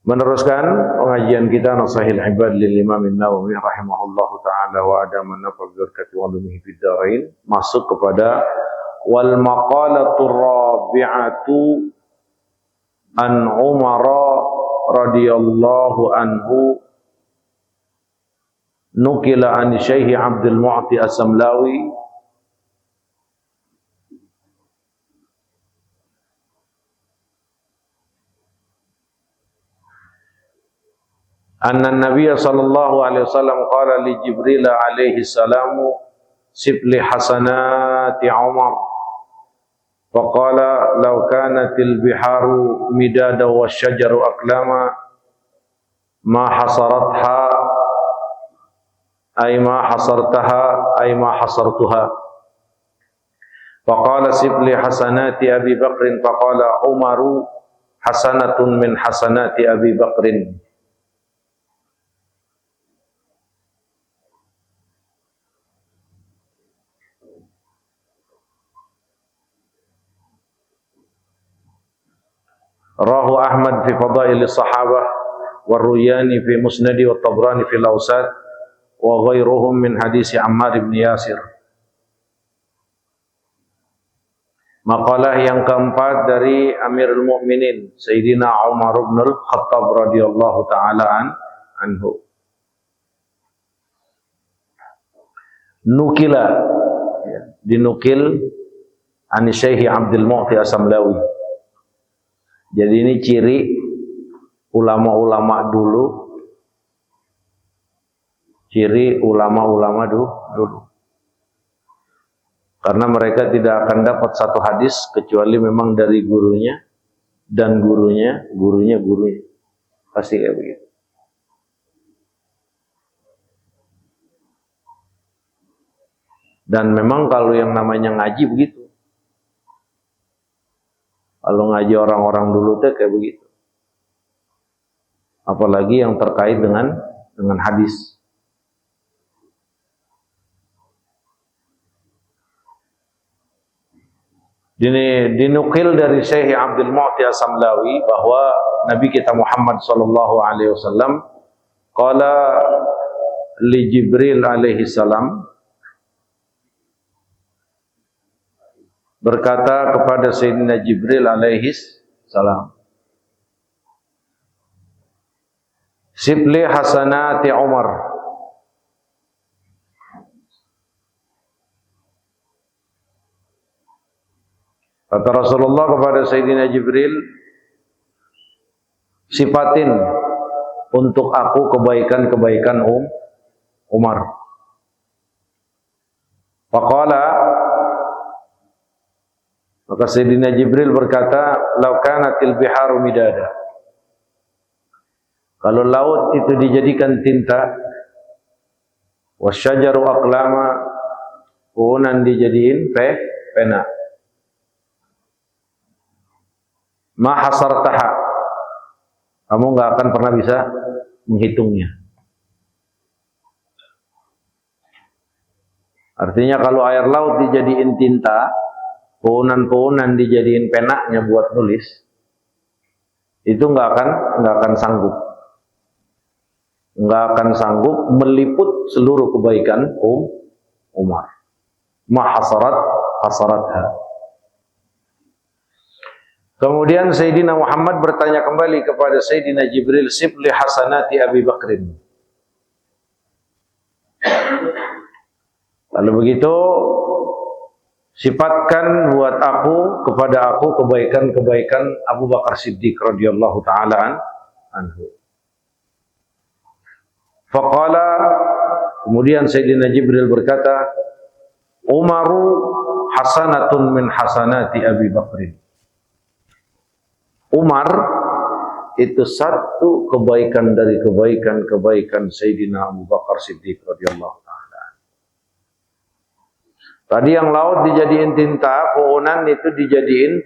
Meneruskan pengajian kita Nasahil Ibad lil Imam An-Nawawi rahimahullahu taala wa adama nafa bi barakati ulumihi fid dharain, masuk kepada wal maqalatur rabi'atu an Umar radhiyallahu anhu nukila an Syekh Abdul Mu'ti As-Samlawi anna Nabiy sallallahu alaihi wasallam qala li Jibril alaihi salamu sibli hasanati Umar faqala law kanatil biharu midada wasyajaru aqlama ma hasaratha ay ma hasartaha ay ma hasartuha faqala sibli hasanati Abi Bakrin faqala Umaru hasanatun min hasanati Abi Bakrin. Rahu Ahmad fi Fadail as-Sahabah wa Ruyani fi Musnadi wa Tabrani fi al-Awsat wa ghairuhum min hadis Ammar ibn Yasir. Maqalah yang keempat dari Amirul Mukminin Sayyidina Umar bin Al-Khattab radhiyallahu taala anhu. Nukila, dinukil an Syekh Abdul Mu'ti As-Samlawi. Jadi ini ciri ulama-ulama dulu, ciri ulama-ulama dulu. Karena mereka tidak akan dapat satu hadis kecuali memang dari gurunya dan gurunya. Pasti kayak begitu. Dan memang kalau yang namanya ngaji begitu. Kalau ngaji orang-orang dulu tuh kayak begitu. Apalagi yang terkait dengan hadis. Dinukil dari Syekh Abdul Mu'ti As-Samlawi bahwa Nabi kita Muhammad sallallahu alaihi wasallam qala li Jibril alaihi salam, berkata kepada Sayyidina Jibril alaihi salam, sibli hasanati Umar, kata Rasulullah kepada Sayyidina Jibril, sifatin untuk aku kebaikan-kebaikan Umar. Faqala, maka Sayyidina Jibril berkata, "Lau kanatil biharu midada." Kalau laut itu dijadikan tinta, wasyajaru aqlama, pohon dijadiin pena. Ma hasartaha, kamu enggak akan pernah bisa menghitungnya. Artinya kalau air laut dijadiin tinta, pohonan-pohonan dijadiin penaknya buat nulis, itu nggak akan sanggup meliput seluruh kebaikan Umar. Ma hasaratha. Kemudian Sayyidina Muhammad bertanya kembali kepada Sayyidina Jibril, sibli hasanati Abi Bakrin. Lalu begitu, sifatkan buat kepada aku kebaikan-kebaikan Abu Bakar Siddiq radhiyallahu taala anhu. Faqala, kemudian Sayyidina Jibril berkata, Umaru hasanatun min hasanati Abi Bakrin. Umar itu satu kebaikan dari kebaikan Sayyidina Abu Bakar Siddiq radhiyallahu taala. Tadi yang laut dijadiin tinta, pohonan itu dijadiin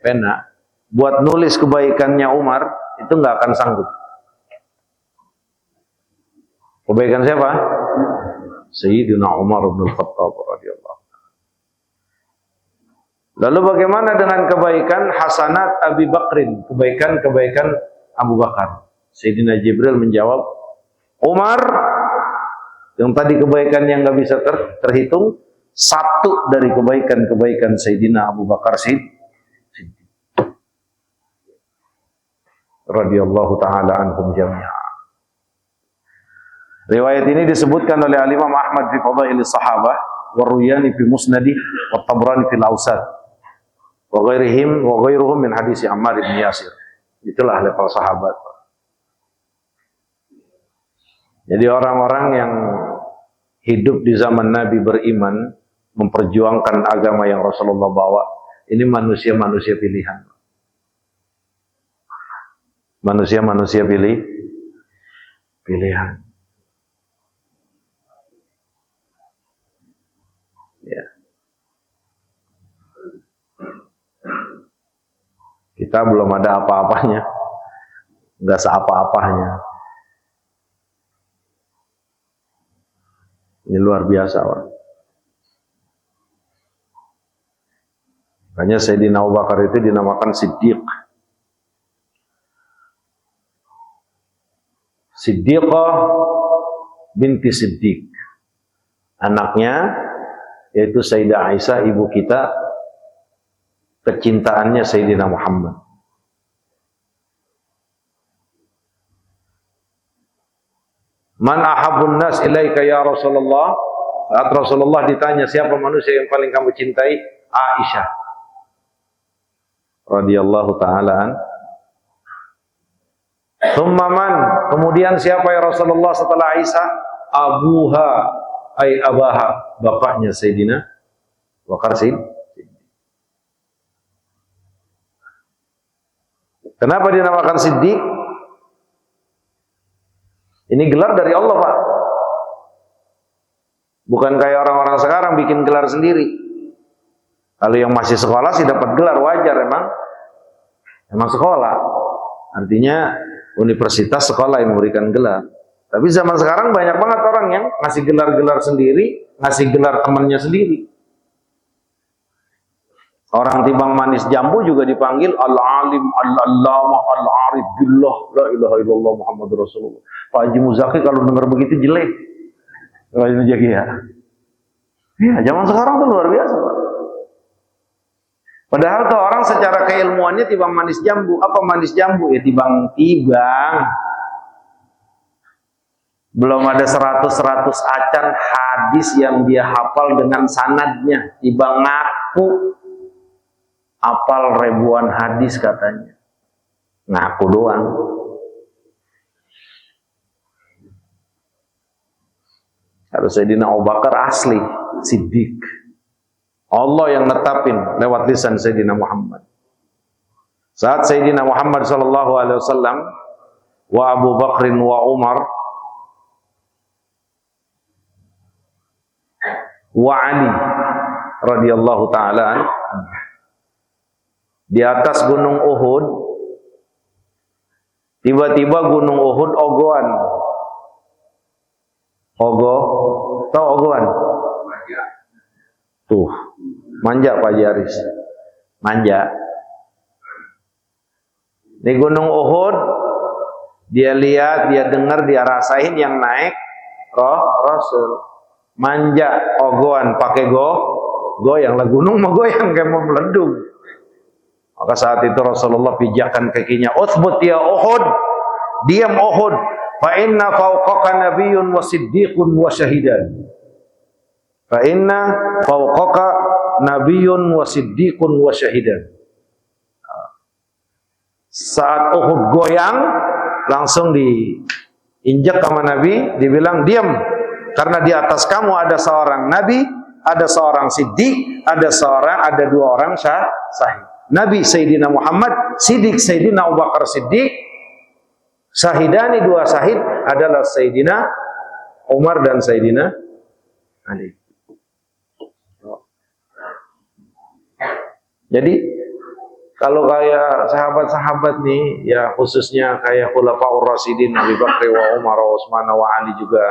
pena. Buat nulis kebaikannya Umar, itu nggak akan sanggup. Kebaikan siapa? Sayyidina Umar bin Khattab radhiyallahu anhu. Lalu bagaimana dengan kebaikan hasanat Abi Bakrin, kebaikan Abu Bakar. Sayyidina Jibril menjawab, Umar, yang tadi kebaikan yang nggak bisa terhitung, satu dari kebaikan-kebaikan Sayyidina Abu Bakar Siddiq radhiyallahu taala anhum jami'a. Riwayat ini disebutkan oleh Al-Imam Ahmad fi Fadailis Sahabah, wa Ruyani fi Musnadih, wa Tabrani fil Awsat, wa ghairuhum min hadis Ammar bin Yasir. Itulah level sahabat. Jadi orang-orang yang hidup di zaman Nabi beriman, memperjuangkan agama yang Rasulullah bawa, ini manusia-manusia pilihan. Manusia-manusia pilihan. Ya. Kita belum ada apa-apanya, nggak seapa-apanya. Ini luar biasa, orang. Makanya Sayyidina Abu Bakar itu dinamakan Siddiq. Siddiqah binti Siddiq. Anaknya yaitu Sayyidah Aisyah, ibu kita, kecintaannya Sayyidina Muhammad. Man ahabbun nas ilaika ya Rasulullah? Saat Rasulullah ditanya siapa manusia yang paling kamu cintai, Aisyah radhiyallahu taala an. Tsumma man? Kemudian siapa ya Rasulullah setelah Aisyah? Abuha ay abaha, bapaknya Sayyidina Bakar Siddiq. Kenapa dinamakan Siddiq? Ini gelar dari Allah, Pak. Bukan kayak orang-orang sekarang bikin gelar sendiri. Kalau yang masih sekolah sih dapat gelar, wajar, emang sekolah. Artinya universitas sekolah yang memberikan gelar. Tapi zaman sekarang banyak banget orang yang ngasih gelar-gelar sendiri, ngasih gelar temannya sendiri. Orang timbang manis jambu juga dipanggil Al-Alim, Al-Allamah, Al-Arif Billah, La ilaha illallah Muhammad Rasulullah. Pak Haji Muzaki kalau dengar begitu jelek. Pak Haji Muzaki ya. Ya, zaman sekarang tuh luar biasa, Pak. Padahal tuh orang secara keilmuannya timbang manis jambu. Apa manis jambu? Ya timbang. Belum ada 100 acan hadis yang dia hafal dengan sanadnya. Timbang ngaku hafal ribuan hadis katanya. Ngaku doang. Kalau Sayyidina Abu Bakar asli Siddiq. Allah yang netapin lewat lisan Sayyidina Muhammad. Saat Sayyidina Muhammad sallallahu alaihi wasallam wa Abu Bakrin wa Umar wa Ali radhiyallahu taala di atas gunung Uhud, tiba-tiba gunung Uhud ogohan. Tahu ogohan? Tuh, manja Pak Jaris. Manja. Di gunung Uhud, dia lihat, dia dengar, dia rasain yang naik Rasul. Manja, ogohan, pakai goyang lah, gunung mah goyang kayak mau meledung. Maka saat itu Rasulullah pijakkan kakinya, "Utsbut ya Uhud, diam Uhud, fa inna fawqaka nabiyyun wa siddiqun wa syahidan." Fa inna fawqaka nabiyyun wa siddiqun wa syahidan. Saat Uhud goyang, langsung diinjak sama Nabi, dibilang diam. Karena di atas kamu ada seorang nabi, ada seorang siddiq, ada dua orang syahid. Nabi Sayyidina Muhammad, siddiq Sayyidina Abu Bakar Siddiq, syahidani dua syahid adalah Sayyidina Umar dan Sayyidina Ali. Jadi kalau kayak sahabat-sahabat nih, ya khususnya kayak Khulafaur Rasyidin, Abu Bakar wa Umar wa Utsman wa Ali juga,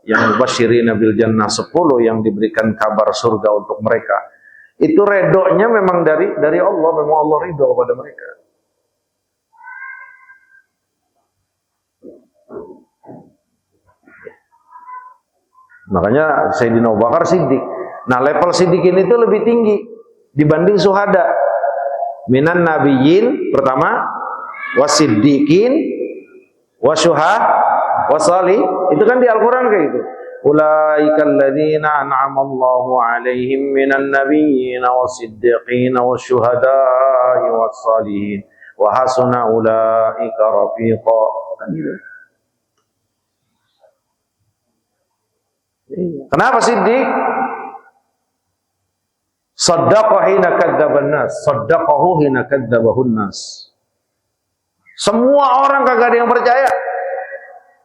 yang mubasyirina bil jannah 10 yang diberikan kabar surga untuk mereka. Itu redonya memang dari Allah, memang Allah ridho kepada mereka. Makanya Sayyidina Abu Bakar Siddiq. Nah, level Siddiqin itu lebih tinggi dibanding syuhada. Minan nabiyyin pertama, wasiddiqin, wasyuha, wasali. Itu kan di Al-Qur'an kayak gitu. Ulaikal ladzina an'amallahu 'alaihim minan nabiyyin wasiddiqin wasyuhada'i wassalihin wa hasuna ulaika rafiqa. Kan gitu. Kenapa Siddiq? Saddaqa hina kadzaban nas, saddaqahu hina kadzabahun nas. Semua orang kagak ada yang percaya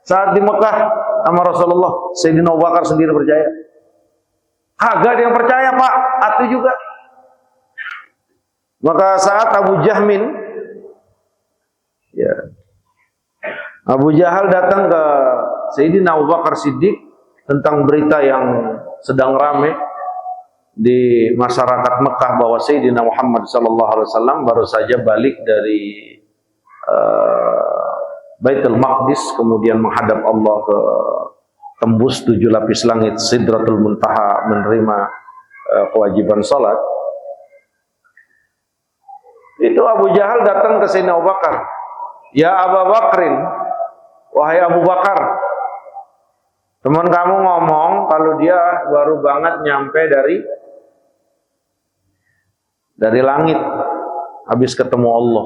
saat di Mekah sama Rasulullah. Sayyidina Abu Bakar sendiri percaya. Kagak ada yang percaya, Pak. Atu juga. Maka saat Abu Jahmin, ya, Abu Jahal datang ke Sayyidina Abu Bakar Siddiq tentang berita yang sedang ramai di masyarakat Mekah bahwa Sayyidina Muhammad SAW baru saja balik dari Baitul Maqdis, kemudian menghadap Allah ke tembus 7 lapis langit Sidratul Muntaha, menerima kewajiban salat. Itu Abu Jahal datang ke Sayyidina Abu Bakar. Ya Abu Bakrin, wahai Abu Bakar, teman kamu ngomong kalau dia baru banget nyampe dari langit, habis ketemu Allah.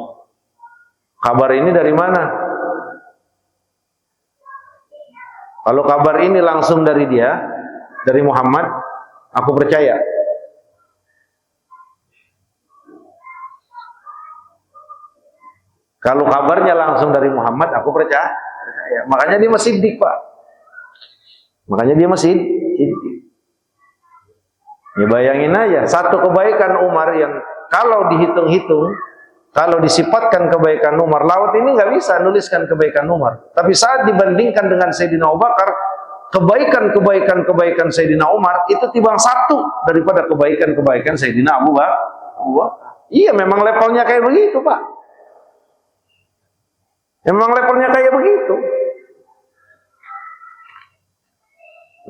Kabar ini dari mana? Kalau kabar ini langsung dari dia, dari Muhammad, aku percaya. Kalau kabarnya langsung dari Muhammad, aku percaya. Makanya dia masih Siddiq, Pak. Makanya dia masih Siddiq. Ya bayangin aja, satu kebaikan Umar yang kalau dihitung-hitung, kalau disifatkan kebaikan Umar, laut ini nggak bisa nuliskan kebaikan Umar. Tapi saat dibandingkan dengan Sayyidina Abu Bakar, kebaikan Sayyidina Umar itu timbang satu daripada kebaikan Sayyidina Abu Bakar. Iya, memang levelnya kayak begitu, Pak. Memang levelnya kayak begitu.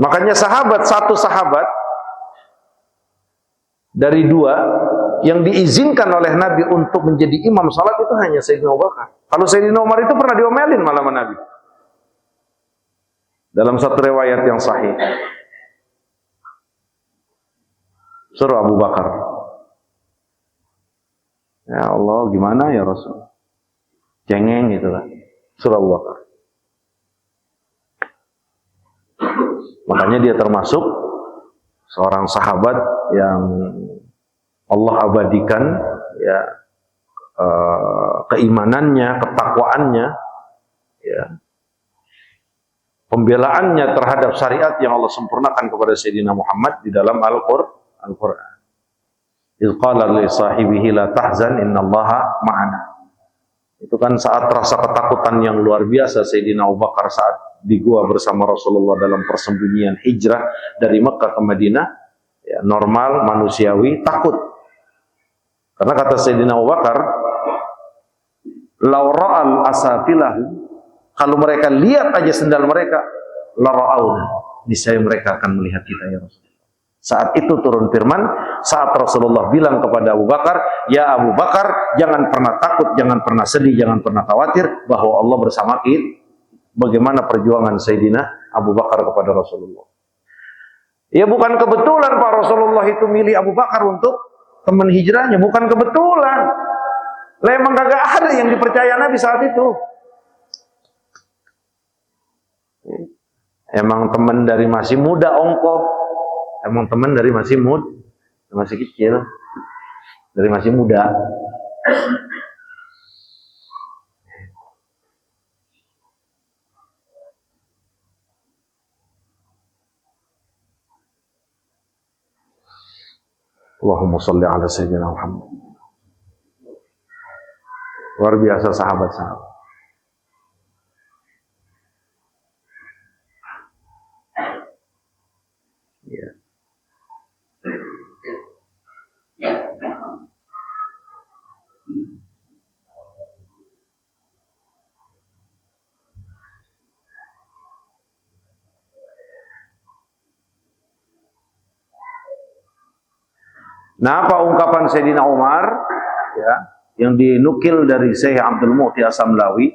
Makanya satu sahabat dari 2 yang diizinkan oleh Nabi untuk menjadi imam salat itu hanya Sayyidina Abu Bakar. Kalau Sayyidina Umar itu pernah diomelin malah sama Nabi. Dalam satu riwayat yang sahih. Suruh Abu Bakar. Ya Allah, gimana ya Rasul? Cengeng gitu lah. Suruh Abu Bakar. Makanya dia termasuk seorang sahabat yang Allah abadikan ya keimanannya, ketakwaannya, ya, pembelaannya terhadap syariat yang Allah sempurnakan kepada Sayyidina Muhammad di dalam Al-Qur'an. Idz qala li sahibihi la tahzan innallaha ma'ana. Itu kan saat rasa ketakutan yang luar biasa Sayyidina Abu Bakar saat di gua bersama Rasulullah dalam persembunyian hijrah dari Mekah ke Madinah, ya, normal, manusiawi, takut. Karena kata Sayyidina Abu Bakar, "Lau ra'al asafilah", kalau mereka lihat aja sendal mereka, la ra'auna, niscaya mereka akan melihat kita ya Rasulullah. Saat itu turun firman, saat Rasulullah bilang kepada Abu Bakar, "Ya Abu Bakar, jangan pernah takut, jangan pernah sedih, jangan pernah khawatir bahwa Allah bersama kita." Bagaimana perjuangan Sayyidina Abu Bakar kepada Rasulullah. Ya bukan kebetulan Pak Rasulullah itu milih Abu Bakar untuk teman hijrahnya, bukan kebetulan. Lah emang kagak ada yang dipercaya Nabi saat itu. Emang teman dari masih muda ongkoh. Emang teman dari masih masih kecil. Dari masih muda. Allahumma sholli ala sayyidina Muhammad. Luar biasa sahabat-sahabat. Ya. Nah, apa ungkapan Sayyidina Umar ya, yang dinukil dari Syekh Abdul Mu'ti As-Samlawi.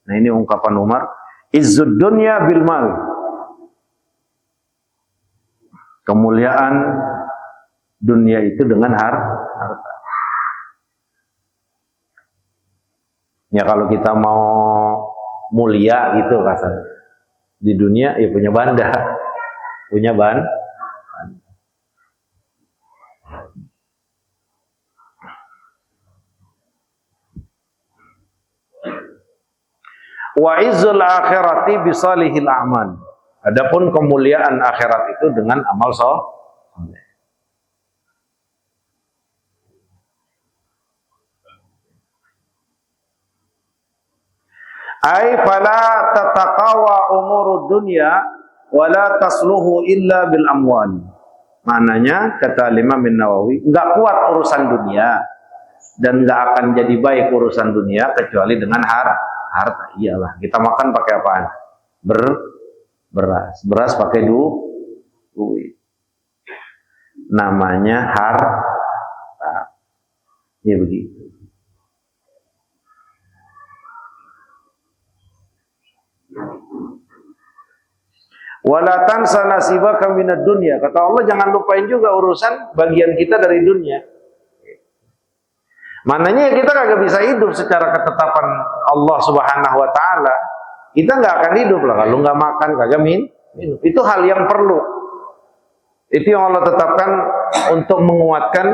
Nah, ini ungkapan Umar, izzud dunya bil mal. Kemuliaan dunia itu dengan harta. Ya kalau kita mau mulia gitu kasarnya di dunia, ya punya banda, punya ban. Wa izzul akhirati bisalihil a'mal. Adapun kemuliaan akhirat itu dengan amal saleh. Ai fala tataqawa umurud dunya wala tasluhu illa bil amwal. Maknanya kata Imam Nawawi, enggak kuat urusan dunia dan enggak akan jadi baik urusan dunia kecuali dengan harta. Iyalah, kita makan pakai apaan? Beras. Beras pakai duit. Namanya harta. Ya begitu. Wala tansa nasibaka minad dunya. Kata Allah, jangan lupain juga urusan bagian kita dari dunia. Maknanya kita kagak bisa hidup secara ketetapan Allah Subhanahu wa taala. Kita nggak akan hidup lah kalau nggak makan, kagak minum. Itu hal yang perlu. Itu yang Allah tetapkan untuk menguatkan,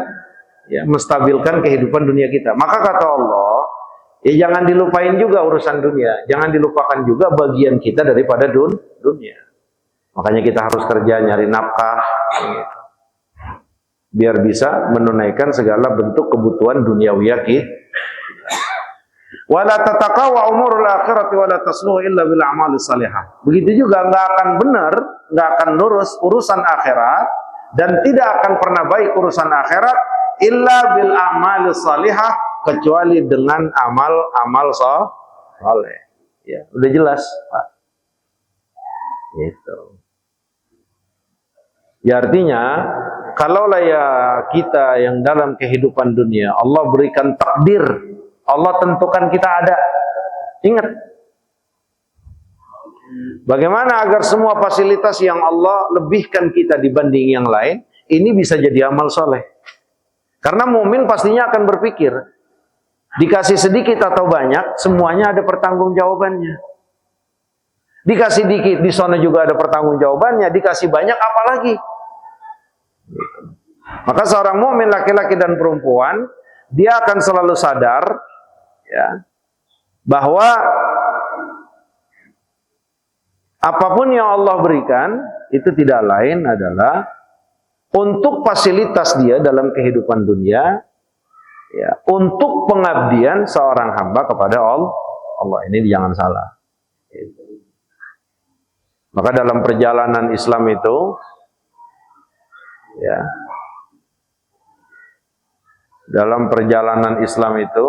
ya, menstabilkan kehidupan dunia kita. Maka kata Allah, ya jangan dilupain juga urusan dunia, jangan dilupakan juga bagian kita daripada dunia. Makanya kita harus kerja nyari nafkah, gitu, biar bisa menunaikan segala bentuk kebutuhan duniawi kita. Wala tataqawa umurul akhirati wala tasluhu illa bil a'mali salihah. Begitu juga enggak akan benar, enggak akan lurus urusan akhirat dan tidak akan pernah baik urusan akhirat illa bil a'mali salihah, kecuali dengan amal-amal saleh. Ya, udah jelas, Pak. Gitu. Ya artinya, kalaulah ya kita yang dalam kehidupan dunia Allah berikan takdir, Allah tentukan kita ada. Ingat, bagaimana agar semua fasilitas yang Allah lebihkan kita dibanding yang lain, ini bisa jadi amal soleh. Karena mukmin pastinya akan berpikir, dikasih sedikit atau banyak, semuanya ada pertanggungjawabannya. Dikasih dikit, di sana juga ada pertanggungjawabannya. Dikasih banyak, apalagi. Maka seorang mukmin laki-laki dan perempuan, dia akan selalu sadar, ya, bahwa apapun yang Allah berikan itu tidak lain adalah untuk fasilitas dia dalam kehidupan dunia, ya, untuk pengabdian seorang hamba kepada Allah. Ini jangan salah. Maka dalam perjalanan Islam itu, ya, dalam perjalanan Islam itu,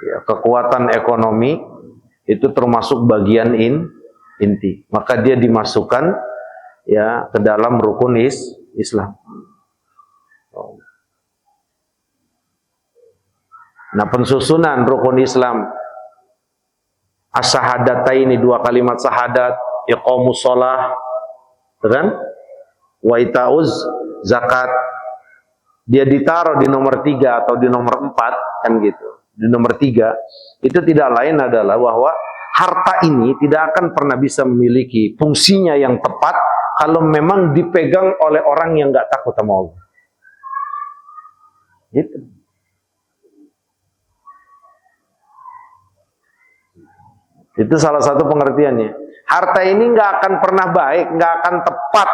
ya, kekuatan ekonomi itu termasuk bagian inti. Maka dia dimasukkan, ya, ke dalam rukun Islam. Nah, pensusunan rukun Islam, as-syahadataini, dua kalimat syahadat, iqamus shalah, kan? Wa itauz zakat, dia ditaruh di nomor 3 atau di nomor 4, kan gitu. Di nomor 3 itu tidak lain adalah bahwa harta ini tidak akan pernah bisa memiliki fungsinya yang tepat kalau memang dipegang oleh orang yang nggak takut sama Allah. Gitu. Itu salah satu pengertiannya. Harta ini nggak akan pernah baik, nggak akan tepat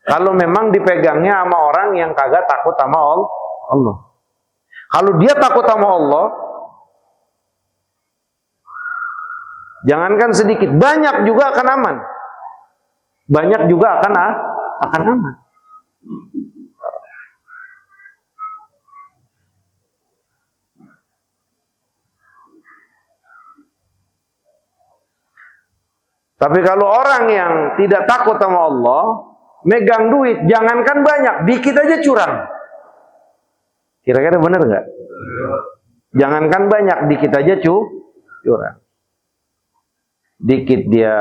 kalau memang dipegangnya sama orang yang kagak takut sama Allah. Kalau dia takut sama Allah, jangankan sedikit, banyak juga akan aman. Banyak juga akan aman. Tapi kalau orang yang tidak takut sama Allah, megang duit, jangankan banyak, dikit aja curang. Kira-kira benar nggak? Jangankan banyak, dikit aja curang. Dikit dia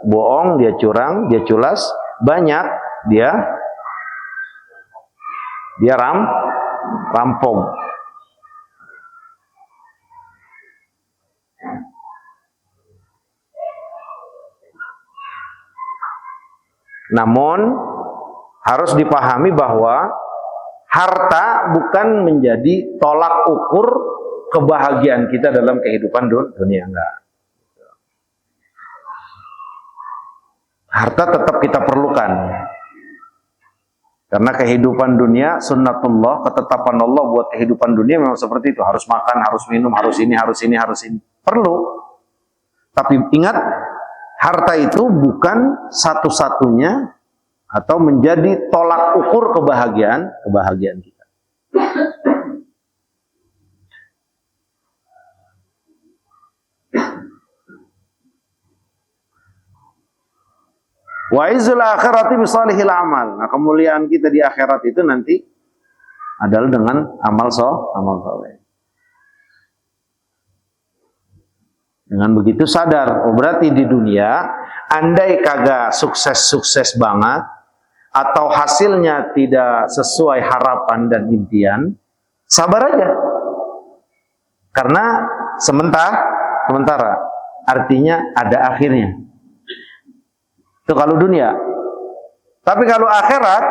bohong, dia curang, dia culas. Banyak dia rampung. Namun harus dipahami bahwa harta bukan menjadi tolak ukur kebahagiaan kita dalam kehidupan dunia, enggak. Harta tetap kita perlukan. Karena kehidupan dunia, sunnatullah, ketetapan Allah buat kehidupan dunia memang seperti itu. Harus makan, harus minum, harus ini. Perlu. Tapi ingat, harta itu bukan satu-satunya atau menjadi tolak ukur kebahagiaan kita. Wa izzul akhirati bisalihil amal. Nah, kemuliaan kita di akhirat itu nanti adalah dengan amal saleh. Dengan begitu sadar, oh berarti di dunia andai kagak sukses banget atau hasilnya tidak sesuai harapan dan impian, sabar aja. Karena sementara artinya ada akhirnya. Itu kalau dunia. Tapi kalau akhirat,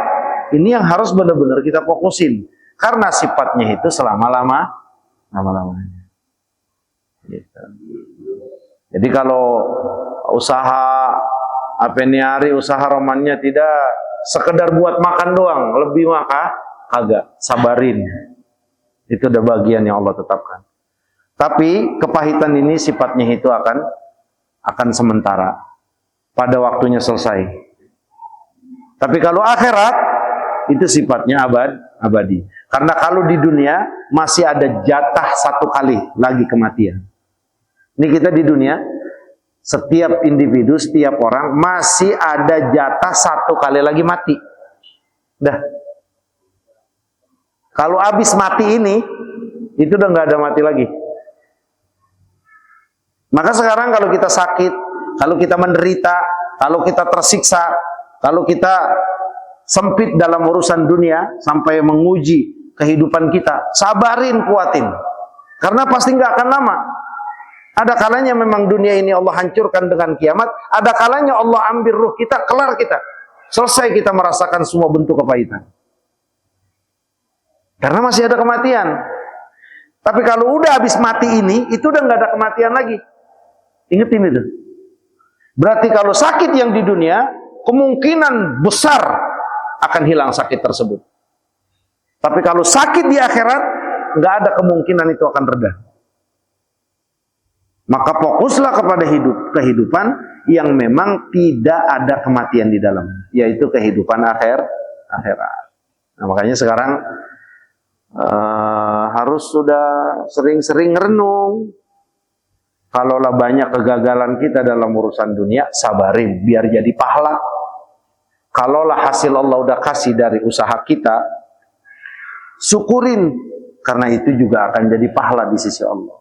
ini yang harus benar-benar kita fokusin. Karena sifatnya itu selama-lamanya. Gitu. Jadi kalau usaha usaha romannya tidak sekedar buat makan doang, lebih kagak, sabarin. Itu udah bagian yang Allah tetapkan. Tapi kepahitan ini sifatnya itu akan sementara. Pada waktunya selesai. Tapi kalau akhirat itu sifatnya abadi. Karena kalau di dunia masih ada jatah satu kali lagi kematian. Ini kita di dunia, setiap individu, setiap orang masih ada jatah satu kali lagi mati. Dah. Kalau habis mati ini, itu udah nggak ada mati lagi. Maka sekarang kalau kita sakit, kalau kita menderita, kalau kita tersiksa, kalau kita sempit dalam urusan dunia sampai menguji kehidupan kita, sabarin, kuatin. Karena pasti nggak akan lama. Ada kalanya memang dunia ini Allah hancurkan dengan kiamat, ada kalanya Allah ambil ruh kita, kelar kita. Selesai kita merasakan semua bentuk kepahitan. Karena masih ada kematian. Tapi kalau udah habis mati ini, itu udah nggak ada kematian lagi. Ingetin itu. Berarti kalau sakit yang di dunia, kemungkinan besar akan hilang sakit tersebut. Tapi kalau sakit di akhirat, nggak ada kemungkinan itu akan reda. Maka fokuslah kepada kehidupan yang memang tidak ada kematian di dalam, yaitu kehidupan akhirat. Nah, makanya sekarang harus sudah sering-sering renung. Kalaulah banyak kegagalan kita dalam urusan dunia, sabarin, biar jadi pahala. Kalaulah hasil Allah udah kasih dari usaha kita, syukurin, karena itu juga akan jadi pahala di sisi Allah.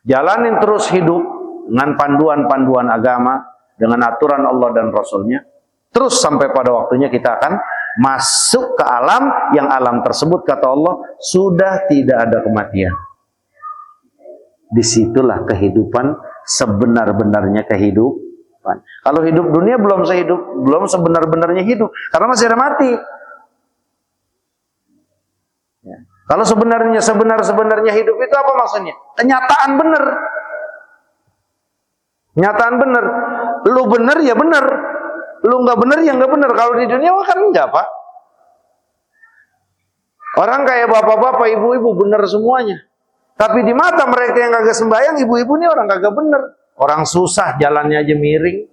Jalanin terus hidup dengan panduan-panduan agama, dengan aturan Allah dan Rasulnya, terus sampai pada waktunya kita akan masuk ke alam, yang alam tersebut kata Allah, sudah tidak ada kematian. Disitulah kehidupan sebenar-benarnya kehidupan. Kalau hidup dunia belum sebenar-benarnya hidup, karena masih ada mati. Ya. Kalau sebenarnya hidup itu apa maksudnya? Kenyataan benar. Nyataan benar. Lu benar ya benar, lu nggak benar ya nggak benar. Kalau di dunia kan enggak, Pak. Orang kayak bapak-bapak, ibu-ibu benar semuanya. Tapi di mata mereka yang kagak sembahyang, ibu-ibu ini orang kagak bener. Orang susah, jalannya aja miring.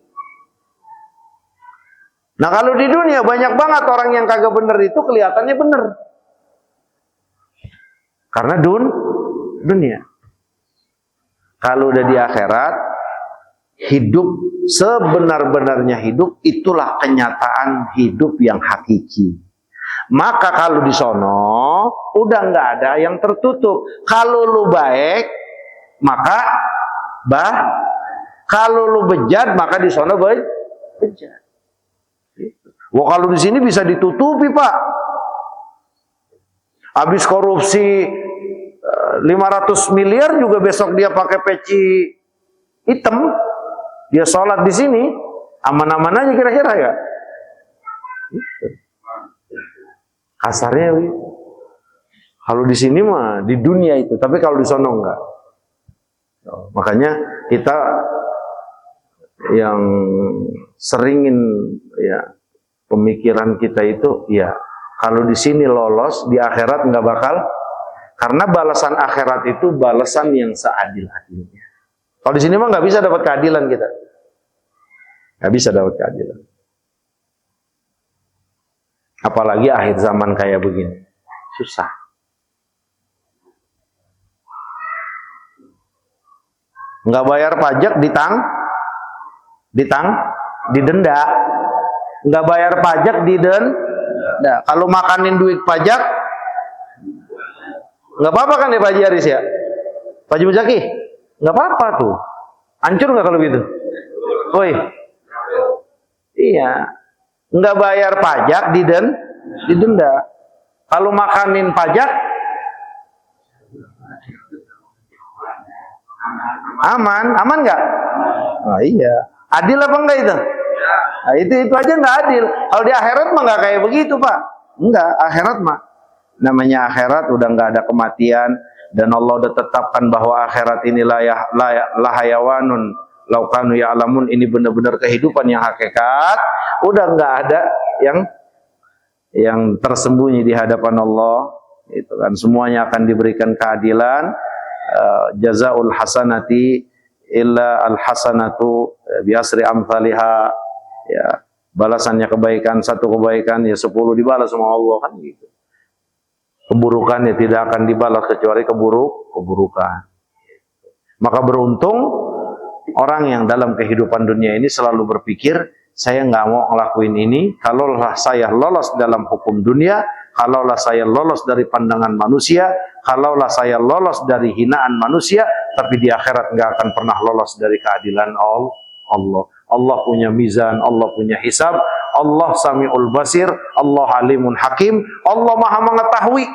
Nah kalau di dunia banyak banget orang yang kagak bener itu kelihatannya bener. Karena dunia. Kalau udah di akhirat, hidup sebenar-benarnya hidup, itulah kenyataan hidup yang hakiki. Maka kalau di sono udah nggak ada yang tertutup. Kalau lu baik, maka kalau lu bejat, maka di sono bejat. Wah, kalau di sini bisa ditutupi, Pak. Habis korupsi 500 miliar juga besok dia pakai peci hitam. Dia sholat di sini, aman-aman aja kira-kira ya. Kasarnya, kalau di sini mah di dunia itu, tapi kalau di sono enggak. Makanya kita yang seringin ya pemikiran kita itu ya kalau di sini lolos, di akhirat enggak bakal, karena balasan akhirat itu balasan yang seadil-adilnya. Kalau di sini mah nggak bisa dapat keadilan kita, nggak bisa dapat keadilan. Apalagi akhir zaman kayak begini, susah. Nggak bayar pajak didenda, nggak bayar pajak didenda. Kalau makanin duit pajak, nggak apa-apa kan ya Pak Haji Aris ya, Pak Haji Muzaki? Nggak apa-apa tuh. Hancur nggak kalau gitu? Woi. Iya. Nggak bayar pajak didenda. Kalau makanin pajak aman nggak? Oh iya. Adil apa enggak itu? Nah, itu aja nggak adil. Kalau di akhirat mah nggak kayak begitu, Pak. Enggak, akhirat mah namanya akhirat udah nggak ada kematian. Dan Allah udah tetapkan bahwa akhirat ini lahayawanun laukanu ya'lamun, ini benar-benar kehidupan yang hakikat. Udah nggak ada yang tersembunyi di hadapan Allah. Itu kan semuanya akan diberikan keadilan. Jazaul hasanati illa al hasanatu bi asri amsalha. Ya, balasannya kebaikan, satu kebaikan ya 10 dibalas sama Allah kan gitu. Keburukan ya tidak akan dibalas kecuali keburukan. Maka beruntung orang yang dalam kehidupan dunia ini selalu berpikir, saya nggak mau ngelakuin ini, kalaulah saya lolos dalam hukum dunia, kalaulah saya lolos dari pandangan manusia, kalaulah saya lolos dari hinaan manusia, tapi di akhirat nggak akan pernah lolos dari keadilan Allah. Allah punya mizan, Allah punya hisab, Allah sami'ul basir, Allah alimun hakim, Allah maha mengetahui.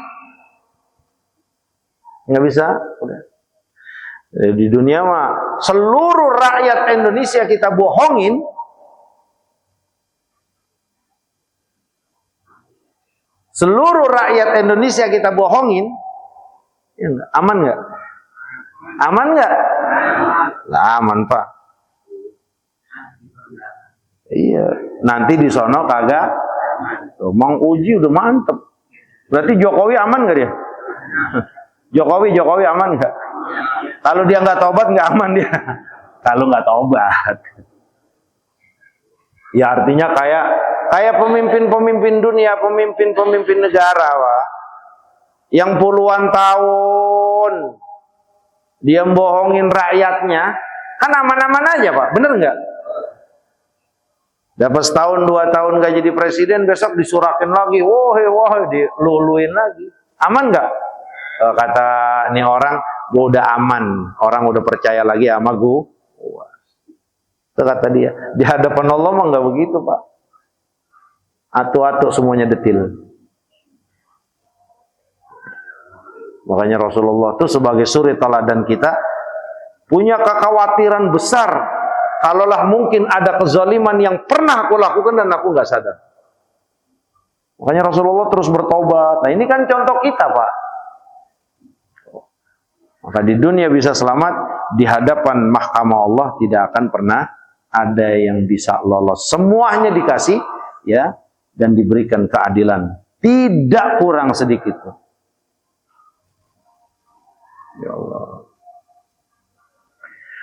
Nggak bisa, udah. Di dunia mah seluruh rakyat Indonesia kita bohongin, seluruh rakyat Indonesia kita bohongin, ya enggak? Aman nggak? Aman nggak? Lah aman Pak. Iya, nanti di sono kagak. Tuh, Mang Uji udah mantep. Berarti Jokowi aman nggak dia? Jokowi aman nggak? Kalau dia nggak tobat nggak aman dia. Kalau nggak tobat, ya artinya kayak pemimpin dunia, pemimpin negara, Pak, yang puluhan tahun dia bohongin rakyatnya, kan aman-aman aja Pak, bener nggak? Dapat setahun 2 tahun nggak jadi presiden, besok disurakin lagi, wah, diluluin lagi, aman nggak? Kata nih orang, gua udah aman, orang udah percaya lagi sama gua. Itu kata dia, di hadapan Allah mah nggak begitu Pak. Atu-atu semuanya detil. Makanya Rasulullah itu sebagai suri teladan kita punya kekhawatiran besar. Kalaulah mungkin ada kezaliman yang pernah aku lakukan dan aku nggak sadar. Makanya Rasulullah terus bertobat. Nah ini kan contoh kita Pak. Maka di dunia bisa selamat, di hadapan mahkamah Allah tidak akan pernah ada yang bisa lolos. Semuanya dikasih ya dan diberikan keadilan, tidak kurang sedikit. Ya Allah.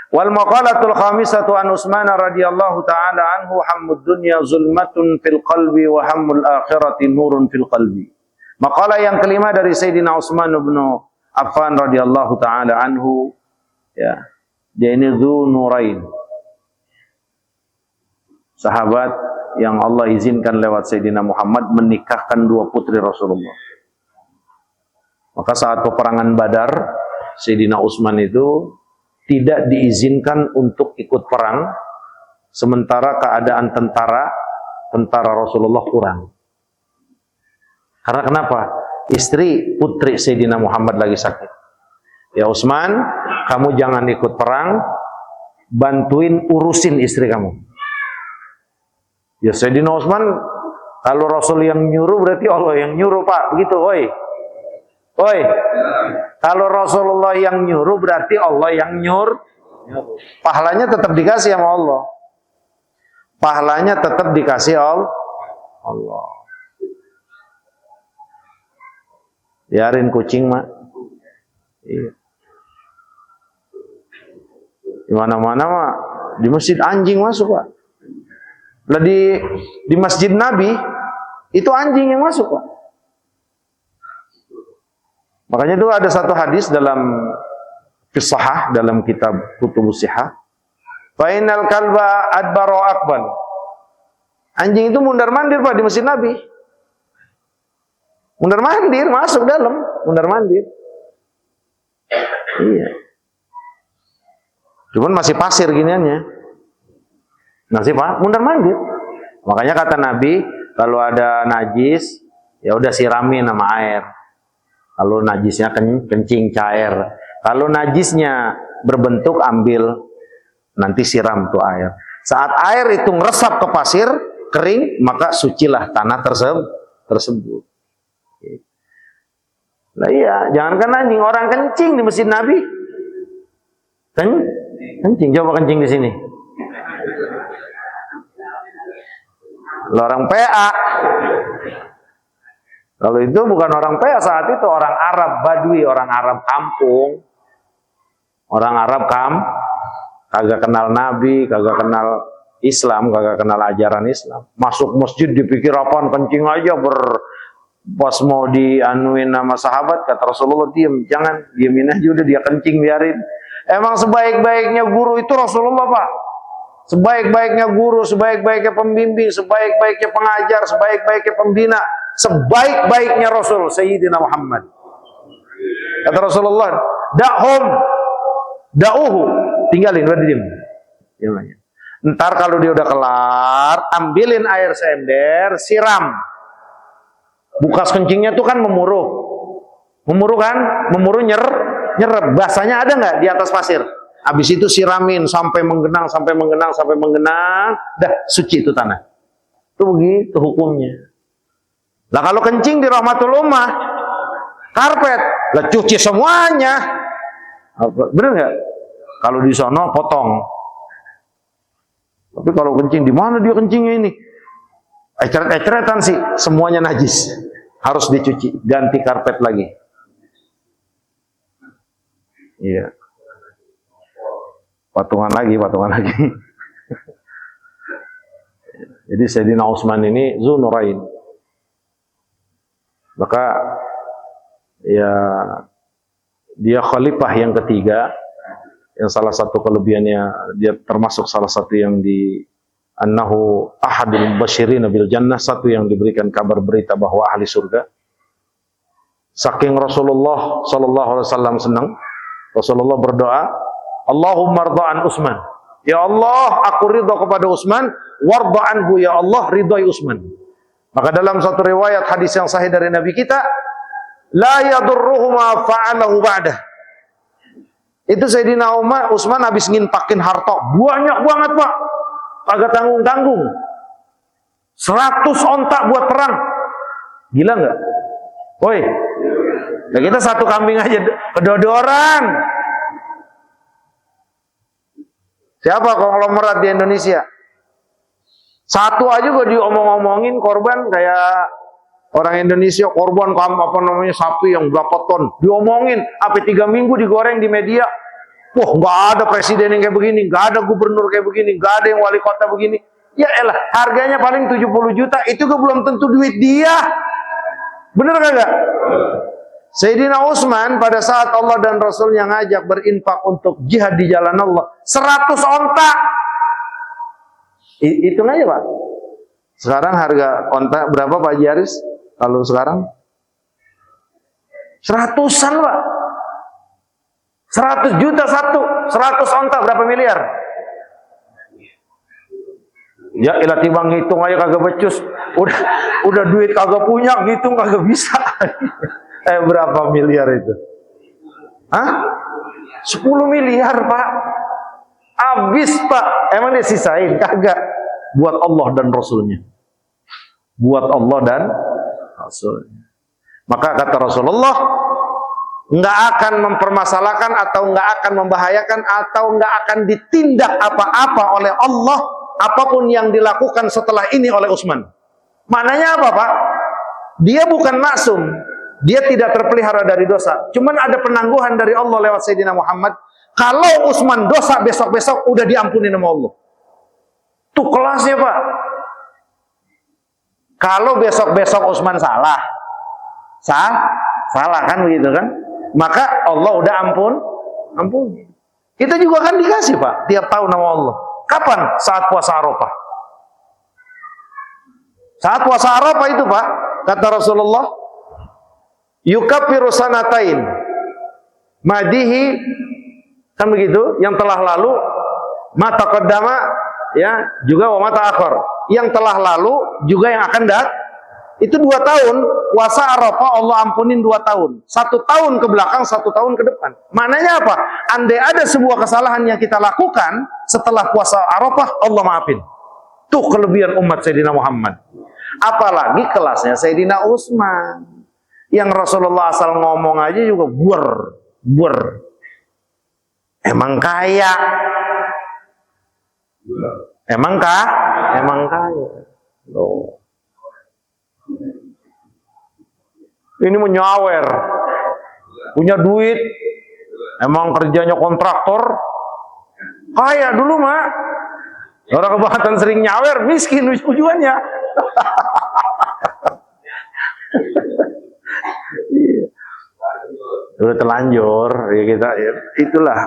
Wal maqalatul khamisatu an Utsman radhiyallahu taala anhu, hammud dunya zulmatun fil qalbi wa hammul akhirati nurun fil qalbi. Maqalah yang kelima dari Sayyidina Utsman bin Affan radhiyallahu taala anhu, ya. Dia ini dzu nurain. sahabat yang Allah izinkan lewat Sayyidina Muhammad menikahkan dua putri Rasulullah. Maka saat peperangan Badar, Sayyidina Utsman itu tidak diizinkan untuk ikut perang, sementara keadaan tentara Rasulullah kurang. Karena kenapa? Istri putri Sayyidina Muhammad lagi sakit. Ya Utsman, kamu jangan ikut perang, bantuin urusin istri kamu. Ya Sayyidina Utsman, kalau Rasul yang nyuruh berarti Allah yang nyuruh, Pak. Begitu, woi. Woi. Kalau Rasulullah yang nyuruh berarti Allah yang nyuruh. Pahalanya tetap dikasih sama Allah. Pahalanya tetap dikasih Allah. Biarin kucing, Mak. Iya. Di mana-mana, Mak. Di masjid anjing masuk, Pak. Lah di masjid Nabi itu anjing yang masuk, Pak. Makanya itu ada satu hadis dalam Sahih dalam kitab Kutubus Sihah. Fainal kalba adbara akban. Anjing itu mundar-mandir, Pak, di masjid Nabi. Mundar-mandir, masuk dalam, mundar-mandir. Iya. Cuman masih pasir giniannya. Masih, Pak, mundar-mandir. Makanya kata Nabi, kalau ada najis, ya udah siramin sama air. Kalau najisnya kencing cair. Kalau najisnya berbentuk, ambil, nanti siram tuh air. Saat air itu ngeresap ke pasir, kering, maka sucilah tanah tersebut. Lah iya, jangankan anjing, orang kencing di masjid Nabi. Kencing, coba kencing di sini. Orang PA. Kalau itu bukan orang PA saat itu, orang Arab Badui, orang Arab kampung. Orang Arab kagak kenal Nabi, kagak kenal Islam, kagak kenal ajaran Islam. Masuk masjid dipikir apaan, kencing aja pas mau dianuin nama sahabat, kata Rasulullah, diam, jangan, diamin aja udah, dia kencing biarin. Emang sebaik-baiknya guru itu Rasulullah, Pak. Sebaik-baiknya guru, sebaik-baiknya pembimbing, sebaik-baiknya pengajar, sebaik-baiknya pembina, sebaik-baiknya Rasul Sayyidina Muhammad. Kata Rasulullah, da'uhu, tinggalin, udah diam. Ntar kalau dia udah kelar, ambilin air seember, siram. Bukas kencingnya tuh kan memuruh. Memuruh kan? Memuruh nyerep. Basahnya ada nggak di atas pasir? Habis itu siramin sampai menggenang, dah suci itu tanah. Itu begitu hukumnya. Lah kalau kencing di Rahmatul Ummah, karpet, lah cuci semuanya. Bener nggak? Kalau di sono potong. Tapi kalau kencing di mana dia kencingnya ini? Eceret-eceretan sih, semuanya najis. Harus dicuci, ganti karpet lagi. Iya. Patungan lagi. Jadi Sayyidina Utsman ini Dzunurain. Maka ya dia khalifah yang ketiga, yang salah satu kelebihannya dia termasuk salah satu yang di annahu ahadul mubasysyirin bil jannah, satu yang diberikan kabar berita bahwa ahli surga. Saking Rasulullah sallallahu alaihi wasallam senang, Rasulullah berdoa, Allahumma ridhaan Utsman. Ya Allah, aku ridha kepada Utsman, warda anhu ya Allah, ridhai Utsman. Maka dalam satu riwayat hadis yang sahih dari Nabi kita, la yadurruhu ma fa'alahu ba'dah. Itu Sayyidina Utsman habis nginpakin harta banyak banget, Pak. Agak tanggung-tanggung. 100 ontak buat perang. Gila nggak? Woi. Nah kita satu kambing aja kedodoran. Siapa konglomerat di Indonesia? Satu aja gue diomong-omongin korban kayak orang Indonesia, korban sapi yang berapa ton. Diomongin, sampai 3 minggu digoreng di media. Wah, nggak ada presiden yang kayak begini, nggak ada gubernur kayak begini, nggak ada yang wali kota begini. Ya elah, harganya paling 70 juta, itu juga belum tentu duit dia. Bener kagak? Sayyidina Utsman pada saat Allah dan Rasulnya ngajak berinfak untuk jihad di jalan Allah, 100 onta. Hitung aja Pak. Sekarang harga onta berapa Pak Haji Haris? Kalau sekarang? Seratusan Pak. 100 juta satu. 100 onta berapa miliar? Ya ilah timbang ngitung aja kagak becus. Udah duit kagak punya, ngitung kagak bisa. Berapa miliar itu? Hah? 10 miliar Pak. Habis Pak. Emang dia sisain? Kagak. Buat Allah dan Rasulnya. Buat Allah dan Rasulnya. Maka kata Rasulullah, nggak akan mempermasalahkan atau nggak akan membahayakan atau nggak akan ditindak apa-apa oleh Allah apapun yang dilakukan setelah ini oleh Utsman. Maknanya apa Pak? Dia bukan maksum, dia tidak terpelihara dari dosa. Cuman ada penangguhan dari Allah lewat Sayyidina Muhammad. Kalau Utsman dosa besok-besok udah diampuni sama Allah. Tuh kelasnya Pak. Kalau besok-besok Utsman salah kan begitu kan? Maka Allah udah ampun. Kita juga kan dikasih Pak tiap tahun sama Allah. Kapan? Saat puasa Arafah. Saat puasa Arafah itu Pak, kata Rasulullah, yukaffiru sanatain madihi, kan begitu, yang telah lalu, ma taqaddama, ya, juga wa ma ta'akhir. Yang telah lalu juga yang akan datang. Itu 2 tahun puasa Arafah Allah ampunin 2 tahun. 1 tahun ke belakang, 1 tahun ke depan. Maknanya apa? Andai ada sebuah kesalahan yang kita lakukan setelah puasa Arafah, Allah maafin. Tuh kelebihan umat Sayyidina Muhammad. Apalagi kelasnya Sayyidina Utsman. Yang Rasulullah asal ngomong aja juga ber. Emang kaya. Emang kaya. Loh. Ini menyawer, punya duit, emang kerjanya kontraktor, kaya dulu Mak. Orang kebangetan sering nyawer, miskin ujung-ujungnya. Udah terlanjur, ya kita, ya, itulah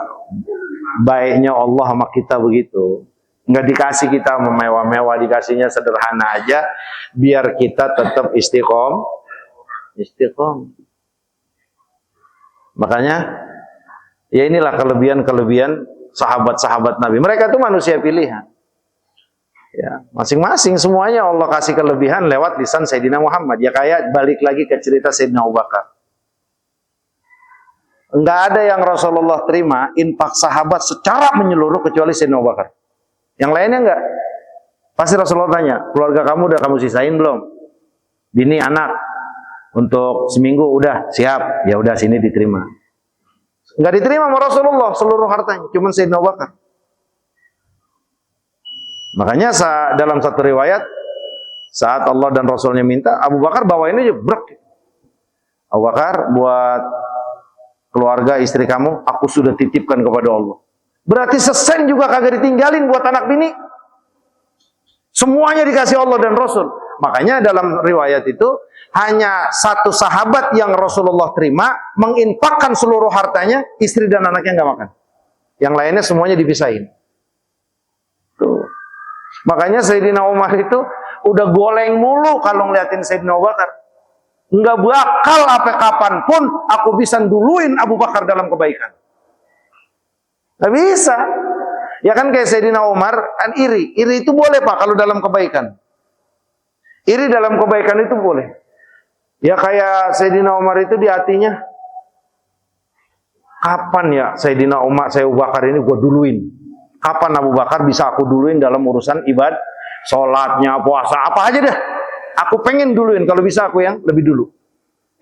baiknya Allah sama kita begitu. Nggak dikasih kita mewah-mewah, dikasihnya sederhana aja, biar kita tetap istiqomah. Makanya ya inilah kelebihan sahabat-sahabat Nabi. Mereka itu manusia pilihan. Ya, masing-masing semuanya Allah kasih kelebihan lewat lisan Sayyidina Muhammad. Ya kayak balik lagi ke cerita Sayyidina Abu Bakar. Enggak ada yang Rasulullah terima infak sahabat secara menyeluruh kecuali Sayyidina Abu Bakar. Yang lainnya enggak. Pasti Rasulullah tanya, keluarga kamu udah kamu sisain belum? Bini, anak, untuk seminggu udah siap, ya udah sini diterima. Enggak diterima sama Rasulullah seluruh hartanya, cuma Sayyidina Abu Bakar. Makanya dalam satu riwayat, saat Allah dan Rasulnya minta, Abu Bakar bawain aja brek. Abu Bakar, buat keluarga istri kamu, aku sudah titipkan kepada Allah. Berarti sesen juga kagak ditinggalin buat anak bini. Semuanya dikasih Allah dan Rasul. Makanya dalam riwayat itu hanya 1 sahabat yang Rasulullah terima menginfakkan seluruh hartanya, istri dan anaknya nggak makan. Yang lainnya semuanya dipisahin. Tuh. Makanya Sayyidina Umar itu udah goleng mulu kalau ngeliatin Sayyidina Abu Bakar. Nggak bakal apa kapanpun aku bisa duluin Abu Bakar dalam kebaikan. Nggak bisa. Ya kan kayak Sayyidina Umar kan iri. Iri itu boleh Pak kalau dalam kebaikan. Iri dalam kebaikan itu boleh. Ya kayak Sayyidina Umar itu di hatinya, kapan ya Sayyidina Umar, Abu Bakar ini gue duluin. Kapan Abu Bakar bisa aku duluin dalam urusan ibadah, sholatnya, puasa, apa aja deh. Aku pengen duluin, kalau bisa aku yang lebih dulu.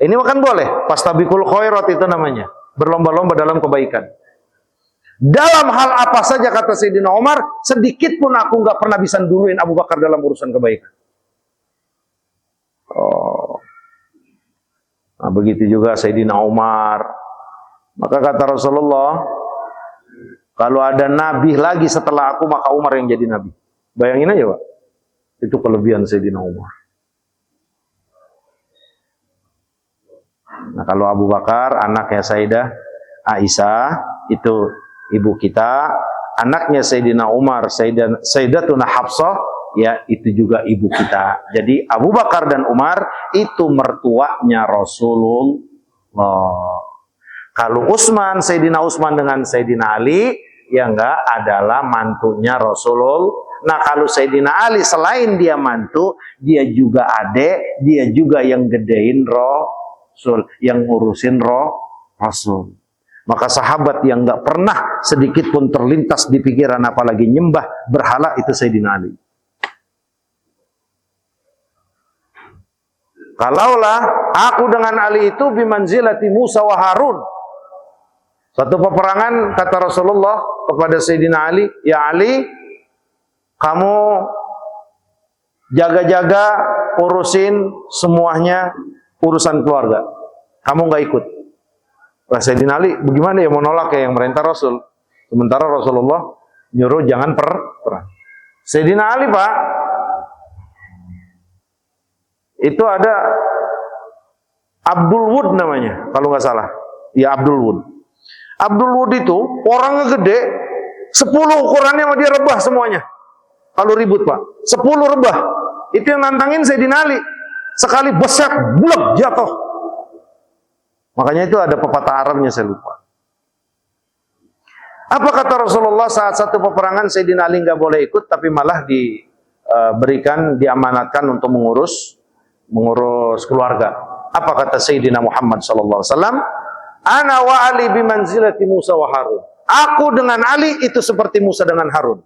Ini makan boleh, fastabiqul khairat itu namanya. Berlomba-lomba dalam kebaikan. Dalam hal apa saja kata Sayyidina Umar, sedikit pun aku nggak pernah bisa duluin Abu Bakar dalam urusan kebaikan. Oh. Nah, begitu juga Sayyidina Umar. Maka kata Rasulullah, kalau ada nabi lagi setelah aku, maka Umar yang jadi nabi. Bayangin aja Pak. Itu kelebihan Sayyidina Umar. Nah, kalau Abu Bakar, anaknya Sayyidah Aisyah, itu ibu kita, anaknya Sayyidina Umar, Sayyidatuna Hafsah, ya itu juga ibu kita. Jadi Abu Bakar dan Umar itu mertuanya Rasulullah. Kalau Utsman, Sayyidina Utsman dengan Sayyidina Ali, ya enggak, adalah mantunya Rasulullah. Nah kalau Sayyidina Ali selain dia mantu, dia juga adik, dia juga yang gedein Rasul, yang ngurusin Rasul. Maka sahabat yang enggak pernah sedikit pun terlintas di pikiran apalagi nyembah berhala itu Sayyidina Ali. Kalaulah aku dengan Ali itu bimanzilati Musa wa Harun. Satu peperangan kata Rasulullah kepada Sayyidina Ali, ya Ali, kamu jaga-jaga urusin semuanya urusan keluarga. Kamu nggak ikut. Wah, Sayyidina Ali bagaimana ya mau nolak ya yang merintah Rasul. Sementara Rasulullah nyuruh jangan perang. Sayyidina Ali Pak, itu ada Abdul Wud namanya kalau nggak salah. Ya Abdul Wud. Abdul Wud itu orangnya gede, 10 ukurannya sama dia rebah semuanya. Kalau ribut Pak, 10 rebah. Itu yang nantangin Sayyidina Ali. Sekali beset, blek jatuh. Makanya itu ada pepatah Arabnya saya lupa. Apa kata Rasulullah saat satu peperangan Sayyidina Ali nggak boleh ikut, tapi malah diberikan, diamanatkan untuk mengurus keluarga. Apa kata Sayyidina Muhammad sallallahu alaihi wasallam? Ana wa Ali bimanzilati Musa wa Harun. Aku dengan Ali itu seperti Musa dengan Harun.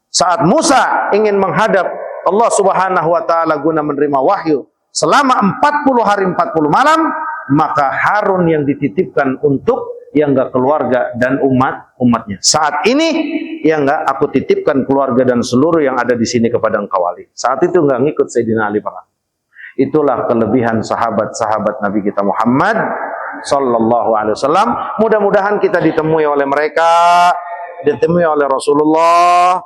Saat Musa ingin menghadap Allah Subhanahu wa taala guna menerima wahyu selama 40 hari 40 malam, maka Harun yang dititipkan untuk yang enggak keluarga dan umatnya. Saat ini yang enggak aku titipkan keluarga dan seluruh yang ada di sini kepada engkau Ali. Saat itu enggak ngikut Sayyidina Ali Pak. Itulah kelebihan sahabat-sahabat Nabi kita Muhammad sallallahu alaihi wasallam. Mudah-mudahan kita ditemui oleh mereka, ditemui oleh Rasulullah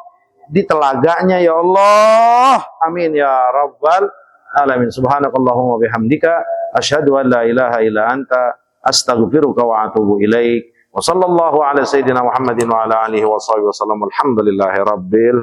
di telaganya ya Allah. Amin ya rabbal alamin. Subhanakallahumma bihamdika asyhadu an la ilaha illa anta astaghfiruka wa atubu ilaik. Wa sallallahu ala sayyidina Muhammadin wa ala alihi wa sahbihi wasallam. Alhamdulillahi rabbil